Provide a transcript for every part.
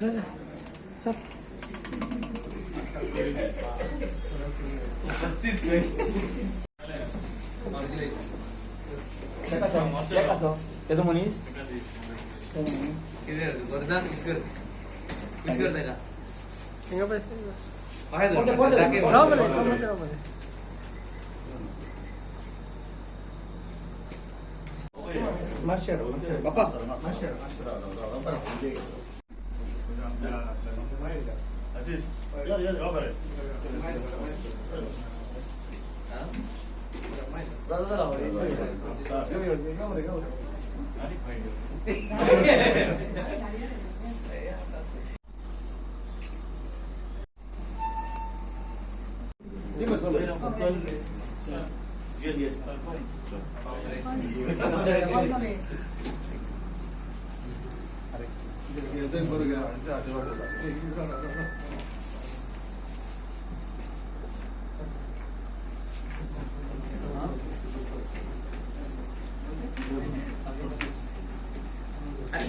त्याचं मनीस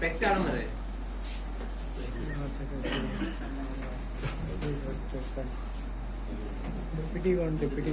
टॅक्स काढून डेप्युटी कोण डेप्युटी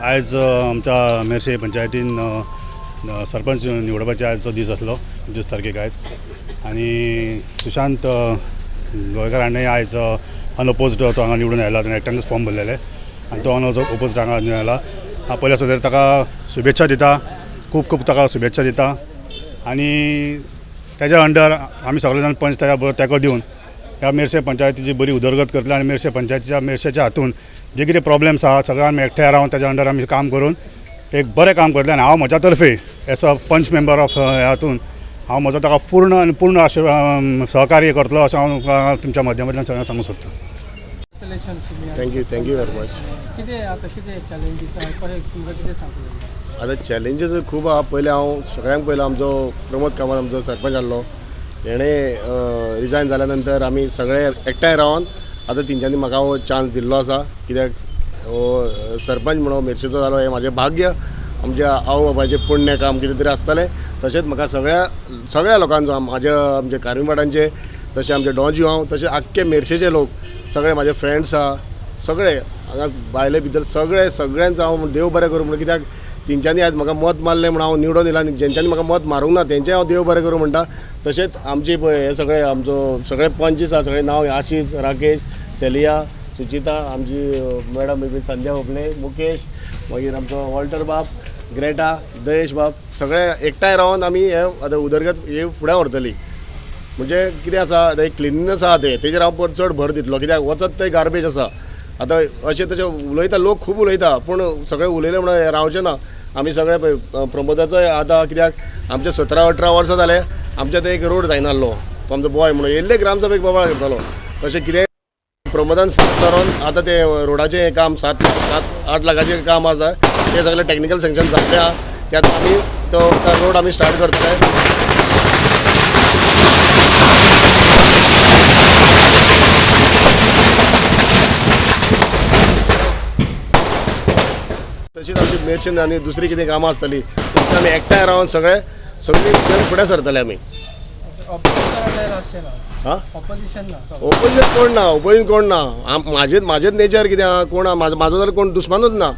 आज आमच्या मेरशे पंचायतीन सरपंच निवडपाचे आजचो दीस आसलो 25 तारखेक आयज आनी सुशांत गोयकार हाणें आयज अनअपोज्ड तो हांगा निवडून आयला. ताणें एकट्यानूच फॉर्म भरलेले आनी तो अनअपोज्ड हांगा निवडून आयला. हांव पयल्या सुद्दां ताका शुभेच्छा दिता, खूब खूब ताका शुभेच्छा दिता आनी तेज्या अंडर आमी सगळे जाण पंच ताच्या बरोबर तेंको दिवन ह्या मेरशे पंचायतीची बरी उदरगत करतले आनी मेरशेच्या हातून जे कितें प्रॉब्लेम्स आहा सगळे आमी एकठांय रावन ताच्या अंडर आमी काम करून एक बरें काम करतले. आनी हांव म्हज्या तर्फे एज अ पंच मेंबर ऑफ हातून हांव म्हजो ताका पूर्ण सहकार्य करतलो अशें हांव तुमच्या माध्यमांतल्यान सगळ्यांक सांगूंक सोदतां. Thank you very much. आता चॅलेंजीस खूब आहा. पयलीं हांव सगळ्यांक पयलो आमचो प्रमोद कामत आमचो सरपंच आसलो, तेणें रिजायन जाल्या नंतर आमी सगळे एकठांय रावन आतां तेंच्यांनी म्हाका हो चान्स दिल्लो आसा. कित्याक हो सरपंच म्हणून मेरशेचो जालो हें म्हाजें भाग्य, आमच्या आवय बापायचें पुण्य काम कितें तरी आसतलें. तशेंच म्हाका सगळ्या लोकांचो आमचे कार्मिवाडांचे, तशें आमचे डॉजिवांव, तशें आख्खे मेरशेचे लोक सगळे म्हाजे फ्रेंड्स आहा, सगळे हांगा भायले भितर सगळ्यांचो हांव देव बरें करूं म्हणून. कित्याक तेंच्यांनी आयज म्हाका मत मारलें म्हणून हांव निवडून येयला आनी जेंच्यांनी म्हाका मत मारूंक ना तेंचें हांव देव बरें करूं म्हणटा. तशेंच आमची पळय हे सगळे आमचो सगळे पंचीस आहा, सगळे नांव आशीष, राकेश, सेलिया, सुचिता, आमची मॅडम संध्या होपले, मुकेश, मागीर आमचो वॉल्टर बाब, ग्रेटा, दयेश बाब, सगळे एकठांय रावन आमी हे आतां उदरगत हे फुडें व्हरतली. म्हणजे कितें आसा एक क्लिननेस आहा तेजेर हांव चड भर दितलो. कित्याक वचत थंय गार्बेज आसा. आतां अशें तशें उलयता लोक खूब उलयता, पूण सगळे उलयले म्हणून रावचें ना. आमी सगळे प्रमोदाचोय आतां कित्याक आमचे 17-18 वर्सां जाले आमच्या थंय एक रोड जायनासलो. तो आमचो बॉय म्हणून येयल्ले ग्रामसभेक बाबा करतालो. तशें कितें प्रमोदान सरून आतां ते रोडाचें काम 7-8 लाखाचें काम आसा तें सगळें टॅक्निकल सँक्शन जाल्लें आहा. त्यात आमी तो रोड आमी स्टार्ट करतले. मेर्शेन आनी दुसरी कितें कामां आसतली आमी एकठांय रावन सगळी फुडें सरतले आमी ऑपोजिशन ना ओपोजिशन कोण ना म्हाजेच नेचर कितें आहा कोण म्हाजो जाल्यार कोण दुस्मानूच ना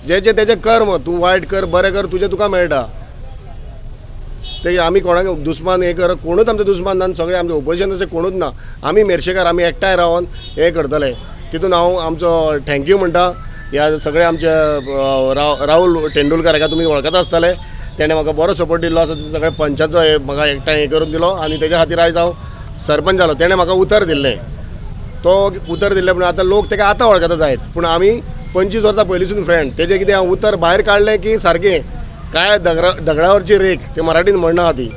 जेचे तेजे कर्म तूं वायट कर बरें कर तुका मेळटा ते आमी कोणाक दुस्मान हे कर कोणूच आमचे दुस्मान ना सगळे आमचे ओपोजिशन अशें कोणूच ना आमी मेर्शेकार आमी एकठांय रावन हे करतले तितून हांव आमचो थँक्यू म्हणटा ह्या सगळे आमचे राहुल तेंडुलकर हाका तुमी वळखता आसतले तेणें म्हाका बरो सपोर्ट दिल्लो आसा सगळे पंचाचो हे म्हाका एकठांय हे करून दिलो आनी तेज्या खातीर आयज हांव सरपंच जालो तेणें म्हाका उतर दिल्लें तो उतर दिल्लें म्हणून आतां लोक तेका आतां वळखता जायत पूण आमी 25 वर्सां पयलींसून फ्रेंड तेजें कितें हांव उतर भायर काडलें की सारकें काय दगडावरची रेख ते मराठीन म्हणना ती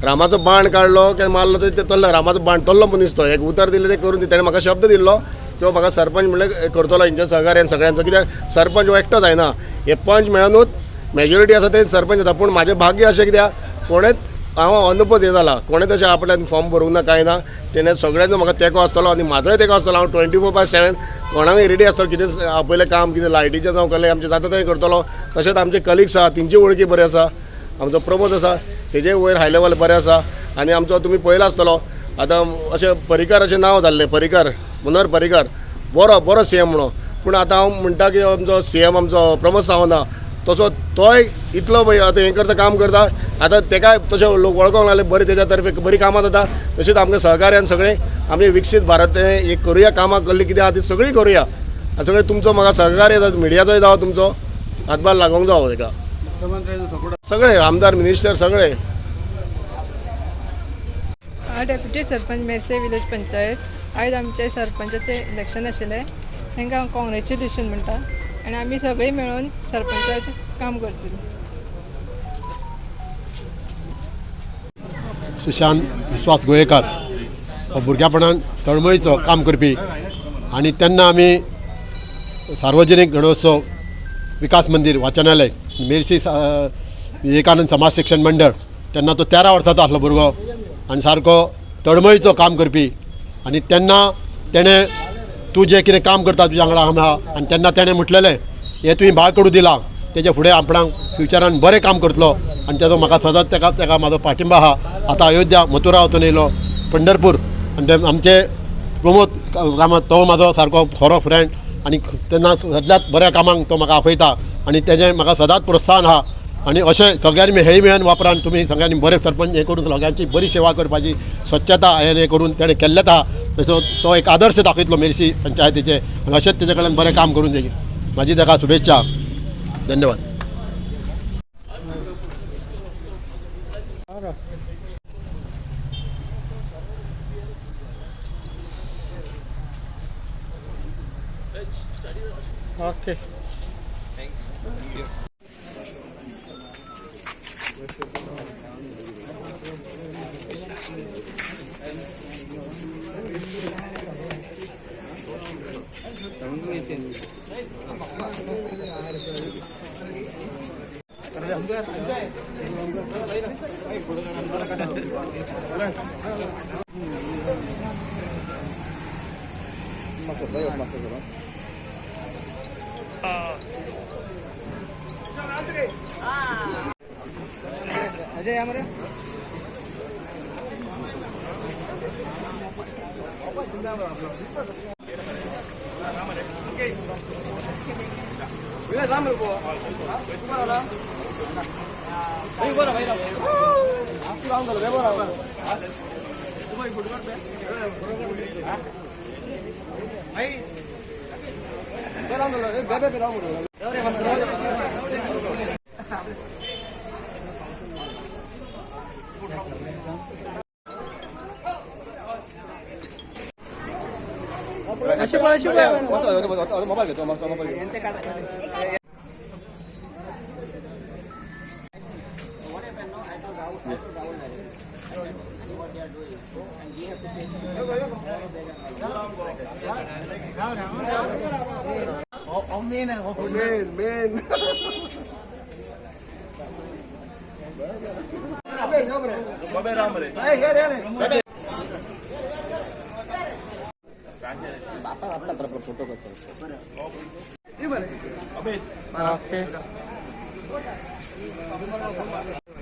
रामाचो बाण काडलो काय मारलो ते तल्लो रामाचो बाण तल्लो मनीस तो एक उतर दिलें ते करून तेणें म्हाका शब्द दिल्लो तो म्हाका सरपंच म्हणलें करतलो हेंच्या सहकार्यान सगळ्यांचो कित्याक सरपंच हो एकटो जायना हे पंच मेळूनूच मेजॉरिटी आसा ते सरपंच जाता पूण म्हाजें भाग्य अशें कित्याक कोणेंच हांव अनुभव हे जाला कोणेंच अशें आपल्यान फॉर्म भरूंक ना कांय ना तेणें सगळ्यांचो म्हाका तेंको आसतलो आनी म्हाजोय तेंको आसतलो हांव 24/7 कोणाकय रेडी आसतलो कितें आपयलें काम कितें लायटीचें जावं कसलें आमचें जाता तें करतलो तशेंच आमचे कलिग्स आसा तेंची वळखी बरी आसा आमचो प्रमोद आसा तेजे वयर हाय लेवल बरें आसा आनी आमचो तुमी पळयलो आसतलो आतां अशें पर्रीकार अशें नांव जाल्लें पर्रीकार मनोहर पर्रीकार बरो सीएम म्हणून पूण आतां हांव म्हणटा की आमचो सीएम आमचो प्रमोद सावंत आहा तसो तोय इतलो पळय आतां हें करता काम करता आतां तेका तशें लोक वळखोंक लागले बरी तेज्या तर्फे बरी कामां जाता तशीच आमकां सहकार्यान सगळें आमी विकसीत भारत हें करुया कामां कसली कितें आहा ती सगळीं करुया आनी सगळें तुमचो म्हाका सहकार्य जाता मिडियाचोय जावं तुमचो हातभार लागोंक जावो तेका सगळे आमदार मिनिस्टर सगळे हांव डेप्युटी सरपंच मेर्शे विलेज पंचायत आयज आमचे सरपंचाचें इलेक्शन आशिल्लें तांकां हांव कॉंग्रेच्युलेशन म्हणटा आनी आमी सगळीं मेळून सरपंचाचें काम करतलीं सुशांत विश्वास गोयेकार हो भुरग्यापणान तळमळीचो काम करपी आनी तेन्ना आमी सार्वजनीक गणोत्सव विकास मंदिर वाचनालय मेर्शी विवेकानंद समाज शिक्षण मंडळ तेन्ना तो 13 वर्सांचो आसलो भुरगो आनी सारको तळमळीचो काम करपी आनी तेन्ना तेणें तूं जें कितें काम करता तुज्या वांगडा आहा आनी तेन्ना तेणें म्हटलेलें हें तुवें भाळ करूं दिलां तेजे फुडें आपणाक फ्युचरान बरें काम करतलो आनी तेजो म्हाका सदांच तेका म्हाजो पाठिंबा आहा आतां अयोध्या मथुरा वचून येयलो पंढरपूर आनी ते आमचे प्रमोद कामत तो म्हाजो सारको खरो फ्रेंड आनी तेन्ना सगळ्यात बऱ्या कामांक तो म्हाका आपयता आनी तेजें म्हाका सदांच प्रोत्साहन आहा आनी अशें सगळ्यांनी हेळी मेळून वापरान तुमी सगळ्यांनी बरें सरपंच हें करून सगळ्यांची बरी सेवा करपाची स्वच्छता हें करून तेणें केल्लेत आहा तसो तो एक आदर्श दाखयतलो मेर्शी पंचायतीचे आनी अशेंच तेजे कडल्यान बरें काम करून दी म्हाजी ताका शुभेच्छा धन्यवाद. ओके अजय यामध्ये मोबाईल घेतो मेन फोटो करतो. आहे